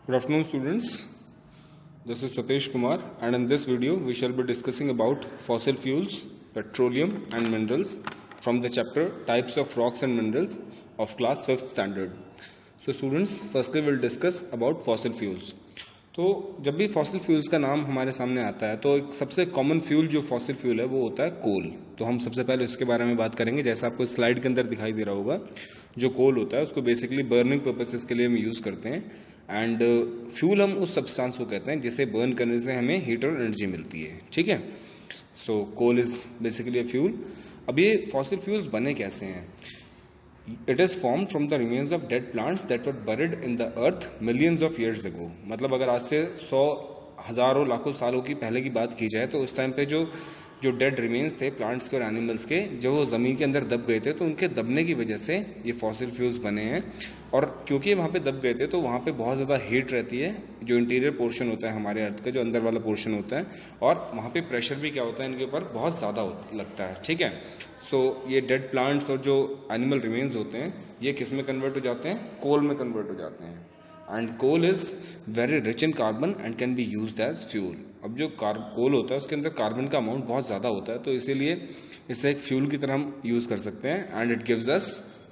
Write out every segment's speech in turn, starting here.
Good afternoon, students. This is Satish Kumar, and in this video, we shall be discussing about fossil fuels, petroleum, and minerals from the chapter Types of Rocks and Minerals of class 5th standard. So, students, firstly, we'll discuss about fossil fuels. तो जब भी fossil fuels का नाम हमारे सामने आता है तो एक सबसे कॉमन फ्यूल जो फॉसिल फ्यूल है वो होता है कोल। तो हम सबसे पहले इसके बारे में बात करेंगे। जैसा आपको स्लाइड के अंदर दिखाई दे रहा होगा, जो कोल होता है उसको बेसिकली बर्निंग पर्पसेस के लिए हम यूज़ करते हैं। एंड फ्यूल हम उस सब्सटेंस को कहते हैं जिसे बर्न करने से हमें हीट और एनर्जी मिलती है। ठीक है, so coal is basically a fuel. अब ये फॉसिल फ्यूल्स बने कैसे हैं? It is formed from the remains of dead plants that were buried in the earth millions of years ago. मतलब अगर आज से 100 हज़ारों लाखों सालों की पहले की बात की जाए तो उस टाइम पे जो डेड रिमेन्स थे प्लांट्स के और एनिमल्स के, जो वो ज़मीन के अंदर दब गए थे, तो उनके दबने की वजह से ये फॉसिल फ्यूल्स बने हैं। और क्योंकि वहाँ पे दब गए थे तो वहाँ पे बहुत ज़्यादा हीट रहती है, जो इंटीरियर पोर्शन होता है हमारे अर्थ का, जो अंदर वाला पोर्शन होता है, और वहाँ पे प्रेशर भी क्या होता है इनके ऊपर बहुत ज़्यादा लगता है। ठीक है, सो ये डेड प्लांट्स और जो एनिमल रिमेन्स होते हैं ये किस में कन्वर्ट हो जाते हैं? कोल में कन्वर्ट हो जाते हैं। And coal is very rich in carbon and can be used as fuel. अब जो कोल होता है उसके अंदर कार्बन का अमाउंट बहुत ज़्यादा होता है, तो इसीलिए इसे एक फ्यूल की तरह हम यूज़ कर सकते हैं। And it gives us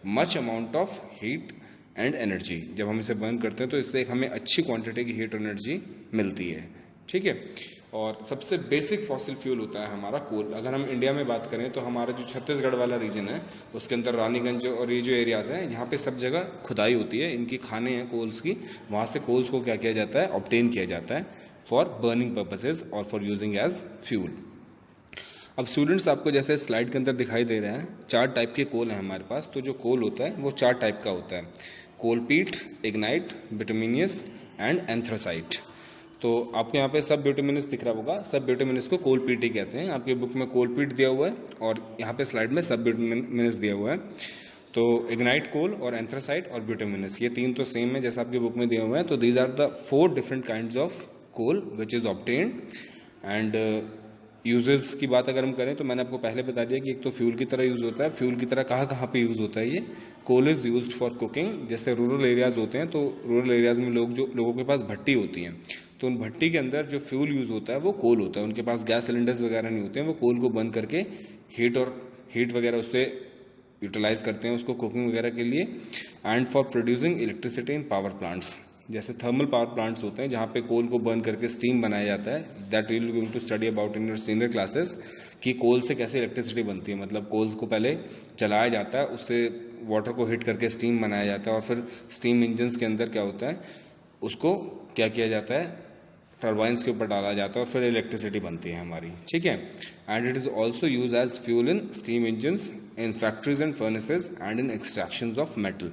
much amount of heat and energy. जब हम इसे बर्न करते हैं तो इससे हमें अच्छी क्वांटिटी की हीट एनर्जी मिलती है। ठीक है, और सबसे बेसिक फॉसिल फ्यूल होता है हमारा कोल। अगर हम इंडिया में बात करें तो हमारा जो छत्तीसगढ़ वाला रीजन है उसके अंदर रानीगंज और ये जो एरियाज़ हैं यहाँ पे सब जगह खुदाई होती है, इनकी खाने हैं कोल्स की। वहाँ से कोल्स को क्या किया जाता है? ऑब्टेन किया जाता है फॉर बर्निंग पर्पसेस और फॉर यूजिंग एज फ्यूल। अब स्टूडेंट्स, आपको जैसे स्लाइड के अंदर दिखाई दे रहे हैं 4 टाइप के कोल हैं हमारे पास। तो जो कोल होता है वो 4 टाइप का होता है: कोलपीट, इग्नाइट, बिटुमिनियस एंड एंथ्रासाइट। तो आपको यहाँ पे सब बिटुमिनस दिख रहा होगा, सब बिटुमिनस को कोलपीट ही कहते हैं। आपकी बुक में कोलपीट दिया हुआ है और यहाँ पे स्लाइड में सब बिटुमिनस दिया हुआ है। तो इग्नाइट कोल और एंथ्रासाइट और बिटुमिनस, ये 3 तो सेम है जैसा आपकी बुक में दिया हुआ है। तो these are the 4 different kinds of coal which is obtained. And uses की बात अगर हम करें तो मैंने आपको पहले बता दिया कि एक तो फ्यूल की तरह यूज़ होता है। फ्यूल की तरह कहाँ पे यूज़ होता है ये? Coal is used for cooking. जैसे रूरल एरियाज़ होते हैं तो रूरल एरियाज़ में लोगों के पास भट्टी होती हैं, तो उन भट्टी के अंदर जो फ्यूल यूज़ होता है वो कोल होता है। उनके पास गैस सिलेंडर्स वगैरह नहीं होते हैं, वो कोल को बर्न करके हीट वगैरह उससे यूटिलाइज करते हैं उसको कुकिंग वगैरह के लिए। And for producing electricity in power plants, जैसे थर्मल पावर प्लांट्स होते हैं जहाँ पे कोल को बर्न करके स्टीम बनाया जाता है। That you will going to study about in your senior classes कि कोल से कैसे इलेक्ट्रिसिटी बनती है। मतलब कोल्स को पहले जलाया जाता है, उससे वाटर को हीट करके स्टीम बनाया जाता है, और फिर स्टीम इंजन्स के अंदर क्या होता है, उसको क्या किया जाता है, टर्बाइंस के ऊपर डाला जाता है और फिर इलेक्ट्रिसिटी बनती है हमारी। ठीक है, and it is also use as fuel in steam engines, in factories and furnaces and in extractions of metal.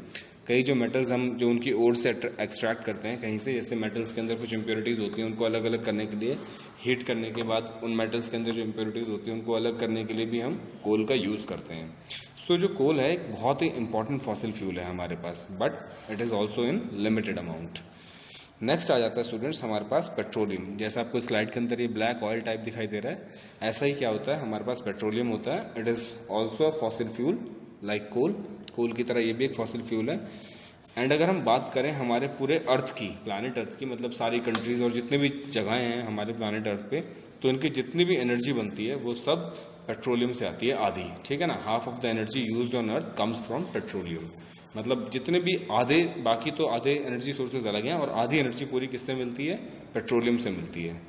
कई जो मेटल्स हम जो उनकी ओर से एक्सट्रैक्ट करते हैं कहीं से, जैसे मेटल्स के अंदर कुछ इम्प्योरिटीज़ होती हैं, उनको अलग अलग करने के लिए हीट करने के बाद उन मेटल्स के अंदर जो इम्प्योरिटीज़ होती हैं उनको अलग करने के लिए भी हम कोल का यूज़ करते हैं। सो जो कोल है एक बहुत ही इंपॉर्टेंट फॉसिल फ्यूल है हमारे पास, but it is also in limited amount. Next आ जाता है स्टूडेंट्स हमारे पास पेट्रोलियम। जैसा आपको स्लाइड के अंदर ये ब्लैक ऑयल टाइप दिखाई दे रहा है, ऐसा ही क्या होता है हमारे पास पेट्रोलियम होता है। It is also a fossil fuel like coal की तरह ये भी एक फॉसिल फ्यूल है। एंड अगर हम बात करें हमारे पूरे अर्थ की, प्लानट अर्थ की, मतलब सारी कंट्रीज़ और जितने भी जगहें हैं हमारे प्लानट अर्थ पे, तो इनकी जितनी भी एनर्जी बनती है वो सब पेट्रोलियम से आती है, आधी। ठीक है ना, half of the energy used on earth comes from petroleum. मतलब जितने भी आधे, बाकी तो आधे एनर्जी सोर्सेज अलग हैं, और आधी एनर्जी पूरी किससे मिलती है? पेट्रोलियम से मिलती है।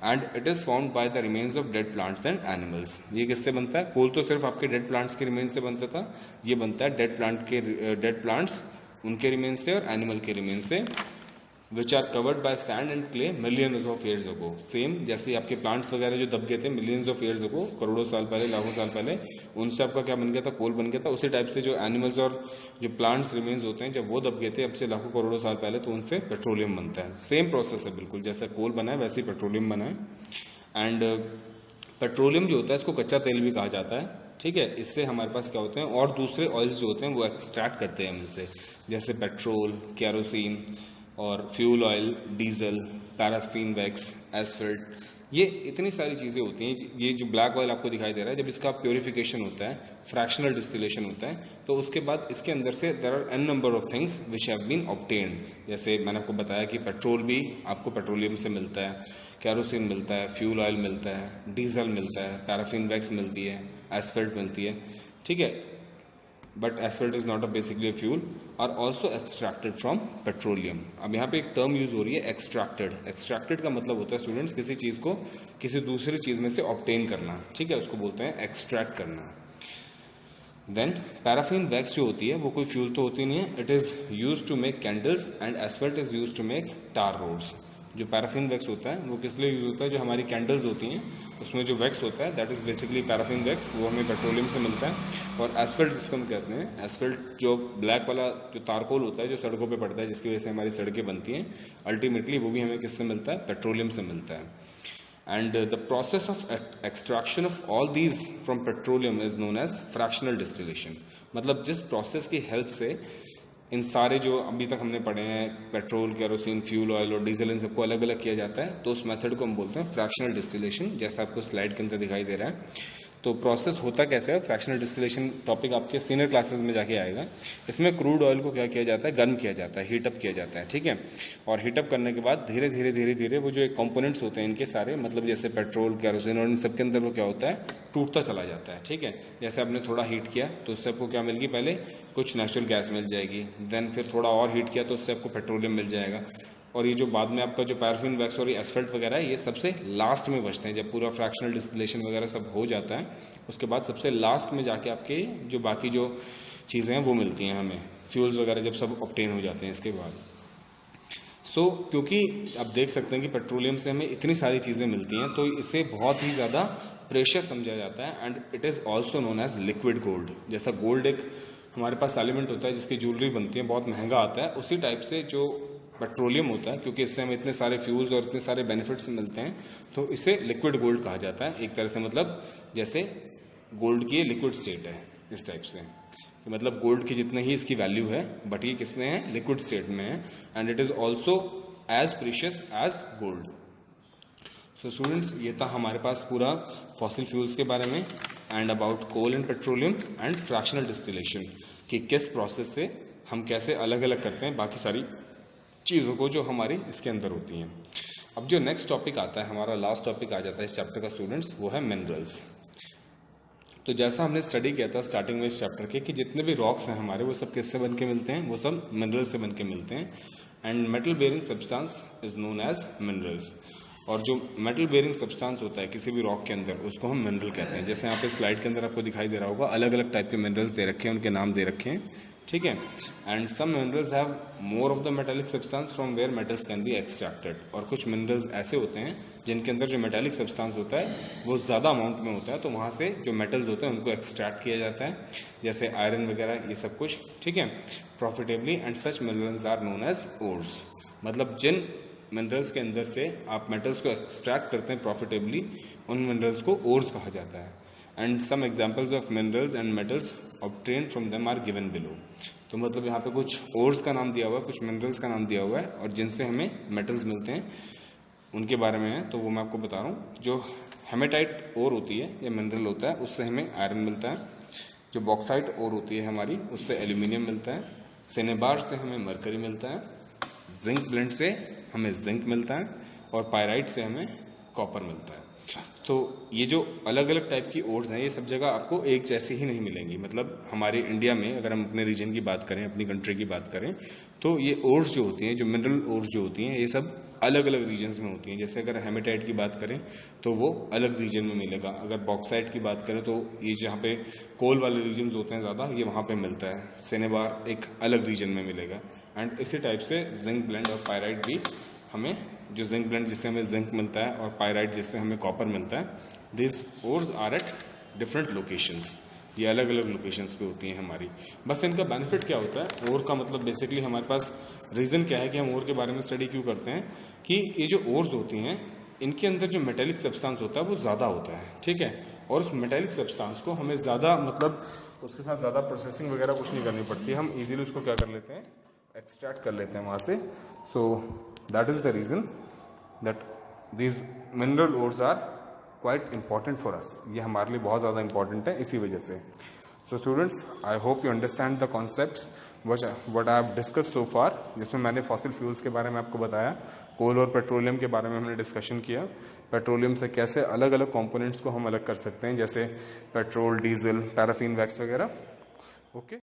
And it is formed by the remains of dead plants and animals. ये किससे बनता है? कोल तो सिर्फ आपके डेड प्लांट्स के रिमेन्स से बनता था, ये बनता है डेड प्लांट्स उनके रिमेन से और एनिमल के रिमेन से, which are covered by sand and clay millions of years ago. Same जैसे आपके प्लांट्स वगैरह जो दब गए थे मिलियंस ऑफ ईयर्स अगो, करोड़ों साल पहले, लाखों साल पहले, उनसे आपका क्या बन गया था? कोल बन गया था। उसी टाइप से जो एनिमल्स और जो प्लांट्स रिमेन्स होते हैं जब वो दब गए थे अब से लाखों करोड़ों साल पहले, तो उनसे पेट्रोलियम बनता है। सेम प्रोसेस है बिल्कुल, जैसा कोल बना है वैसे ही पेट्रोलियम बना है। एंड पेट्रोलियम जो होता है इसको कच्चा तेल भी कहा जाता है। ठीक है, इससे हमारे पास क्या होते हैं और दूसरे ऑयल्स जो होते हैं वो एक्सट्रैक्ट करते हैं इनसे, जैसे पेट्रोल, कैरोसिन और fuel oil, diesel, paraffin wax, asphalt, ये इतनी सारी चीज़ें होती हैं। ये जो ब्लैक ऑयल आपको दिखाई दे रहा है, जब इसका प्योरिफिकेशन होता है, फ्रैक्शनल डिस्टिलेशन होता है, तो उसके बाद इसके अंदर से there are an number of things which have been obtained. जैसे मैंने आपको बताया कि पेट्रोल भी आपको पेट्रोलियम से मिलता है, कैरोसिन मिलता है, फ्यूल ऑयल मिलता है, डीजल मिलता है, पैराफिन वैक्स मिलती है, एसफल्ट मिलती है, ठीक है। But asphalt is not a basically a fuel, are also extracted from petroleum. अब यहाँ पे एक टर्म यूज हो रही है एक्सट्रैक्टेड। एक्सट्रैक्टेड का मतलब होता है स्टूडेंट्स किसी चीज़ को किसी दूसरी चीज़ में से ऑब्टेन करना, ठीक है, उसको बोलते हैं एक्सट्रैक्ट करना। देन पैराफिन वैक्स जो होती है वो कोई फ्यूल तो होती नहीं है, it is use to make candles and asphalt is use to make tar roads. जो पैराफिन वैक्स होता है वो किस लिए यूज होता है, जो हमारी कैंडल्स होती हैं उसमें जो वैक्स होता है that is basically paraffin wax, वो हमें पेट्रोलियम से मिलता है। और एसफल्ट जिसको हम कहते हैं, एसफल्ट जो ब्लैक वाला जो तारकोल होता है जो सड़कों पे पड़ता है जिसकी वजह से हमारी सड़कें बनती हैं, अल्टीमेटली वो भी हमें किससे मिलता है, पेट्रोलियम से मिलता है। And the process of extraction of all these from petroleum is known as fractional distillation। मतलब जिस प्रोसेस की हेल्प से इन सारे जो अभी तक हमने पढ़े हैं, पेट्रोल, केरोसिन, फ्यूल ऑयल और डीजल, इन सबको अलग अलग किया जाता है, तो उस मेथड को हम बोलते हैं फ्रैक्शनल डिस्टिलेशन, जैसा आपको स्लाइड के अंदर दिखाई दे रहा है। तो प्रोसेस होता कैसे है, फ्रैक्शनल डिस्टिलेशन टॉपिक आपके सीनियर क्लासेस में जाके आएगा। इसमें क्रूड ऑयल को क्या किया जाता है, गर्म किया जाता है, हीटअप किया जाता है, ठीक है। और हीटअप करने के बाद धीरे धीरे धीरे धीरे वो जो एक कंपोनेंट्स होते हैं इनके सारे, मतलब जैसे पेट्रोल, केरोसिन और इन सब के अंदर वो क्या होता है, टूटता चला जाता है, ठीक है। जैसे आपने थोड़ा हीट किया तो उससे आपको क्या मिलेगी, पहले कुछ नेचुरल गैस मिल जाएगी, देन फिर थोड़ा और हीट किया तो उससे आपको पेट्रोलियम मिल जाएगा। और ये जो बाद में आपका जो पैराफिन वैक्स और ये एसफल्ट वगैरह है, ये सबसे लास्ट में बचते हैं। जब पूरा फ्रैक्शनल डिस्टिलेशन वगैरह सब हो जाता है उसके बाद सबसे लास्ट में जाके आपके जो बाकी जो चीज़ें हैं वो मिलती हैं हमें, फ्यूल्स वगैरह जब सब ऑब्टेन हो जाते हैं इसके बाद। क्योंकि आप देख सकते हैं कि पेट्रोलियम से हमें इतनी सारी चीज़ें मिलती हैं तो इसे बहुत ही ज़्यादा प्रेशियस समझा जाता है, and it is also known as liquid gold. जैसा गोल्ड एक हमारे पास एलिमेंट होता है जिसकी ज्वेलरी बनती है, बहुत महंगा आता है, उसी टाइप से जो पेट्रोलियम होता है, क्योंकि इससे हमें इतने सारे फ्यूल्स और इतने सारे बेनिफिट्स मिलते हैं, तो इसे लिक्विड गोल्ड कहा जाता है एक तरह से। मतलब जैसे गोल्ड की लिक्विड स्टेट है इस टाइप से, कि मतलब गोल्ड की जितने ही इसकी वैल्यू है, बट ये किस में है, लिक्विड स्टेट में है, and it is also as precious as gold. So students, ये था हमारे पास पूरा फॉसिल फ्यूल्स के बारे में, and about coal and petroleum and fractional distillation, कि किस प्रोसेस से हम कैसे अलग अलग करते हैं बाकी सारी चीज़ों को जो हमारी इसके अंदर होती हैं। अब जो नेक्स्ट टॉपिक आता है, हमारा लास्ट टॉपिक आ जाता है इस चैप्टर का स्टूडेंट्स, वो है मिनरल्स। तो जैसा हमने स्टडी किया था स्टार्टिंग में इस चैप्टर के, कि जितने भी रॉक्स हैं हमारे वो सब किससे बन के मिलते हैं, वो सब मिनरल से बन के मिलते हैं, and metal bearing substance is known as minerals. और जो मेटल बेयरिंग सब्सटेंस होता है किसी भी रॉक के अंदर, उसको हम मिनरल कहते हैं। जैसे यहाँ पे स्लाइड के अंदर आपको दिखाई दे रहा होगा, अलग अलग टाइप के मिनरल्स दे रखे हैं, उनके नाम दे रखे हैं, ठीक है। And some minerals have more of the metallic substance from where metals can be extracted. और कुछ मिनरल्स ऐसे होते हैं जिनके अंदर जो मेटेलिक सब्सटेंस होता है वो ज़्यादा अमाउंट में होता है, तो वहाँ से जो मेटल्स होते हैं उनको एक्सट्रैक्ट किया जाता है, जैसे आयरन वगैरह, ये सब कुछ, ठीक है, profitably. And such minerals are known as ores. मतलब जिन मिनरल्स के अंदर से आप मेटल्स को एक्सट्रैक्ट करते हैं प्रॉफिटेबली, उन मिनरल्स को ओर्स कहा जाता है। And some examples of minerals and metals obtained from them are given below. तो मतलब यहाँ पे कुछ ओर्स का नाम दिया हुआ है, कुछ मिनरल्स का नाम दिया हुआ है, और जिनसे हमें मेटल्स मिलते हैं उनके बारे में है, तो वो मैं आपको बता रहा हूँ। जो हेमेटाइट ओर होती है या मिनरल होता है, उससे हमें आयरन मिलता है। जो बॉक्साइट ओर होती है हमारी, उससे एल्यूमिनियम मिलता है। सिनेबार से हमें मरकरी मिलता है। जिंक ब्लेंड से हमें जिंक मिलता है, और पायराइट से हमें कॉपर मिलता है। तो ये जो अलग अलग टाइप की ओर्स हैं, ये सब जगह आपको एक जैसी ही नहीं मिलेंगी। मतलब हमारे इंडिया में अगर हम अपने रीजन की बात करें, अपनी कंट्री की बात करें, तो ये ओर्स जो होती हैं, जो मिनरल ओर्स जो होती हैं, ये सब अलग अलग रीजन्स में होती हैं। जैसे अगर हेमेटाइट की बात करें तो वो अलग रीजन में मिलेगा। अगर बॉक्साइट की बात करें तो ये जहाँ पे कोल वाले रीजन्स होते हैं ज़्यादा, ये वहाँ पे मिलता है। सिनेबार एक अलग रीजन में मिलेगा। एंड इसी टाइप से जिंक ब्लेंड और पायराइट भी हमें, जो जिंक ब्लेंड जिससे हमें जिंक मिलता है और पायराइट जिससे हमें कॉपर मिलता है, this ores are at different locations. ये अलग अलग लोकेशंस पे होती हैं हमारी। बस इनका बेनिफिट क्या होता है, ओर का मतलब बेसिकली हमारे पास रीज़न क्या है कि हम ओर के बारे में स्टडी क्यों करते हैं, कि ये जो ओर्स होती हैं इनके अंदर जो मेटेलिक सब्सटेंस होता है वो ज़्यादा होता है, ठीक है। और उस मेटेलिक सब्सटेंस को हमें ज़्यादा, मतलब उसके साथ ज़्यादा प्रोसेसिंग वगैरह कुछ नहीं करनी पड़ती, हम ईजिली उसको क्या कर लेते हैं, एक्सट्रैक्ट कर लेते हैं वहाँ से। So that is the reason that these mineral ores are quite important for us, ये हमारे लिए बहुत ज़्यादा इंपॉर्टेंट है इसी वजह से। So students, I hope you understand the concepts what I have discuss so far, जिसमें मैंने फॉसिल फ्यूल्स के बारे में आपको बताया, कोल और पेट्रोलियम के बारे में हमने डिस्कशन किया, पेट्रोलियम से कैसे अलग अलग कंपोनेंट्स को हम अलग कर सकते हैं, जैसे पेट्रोल, डीजल, पैराफिन वैक्स वगैरह। ओके।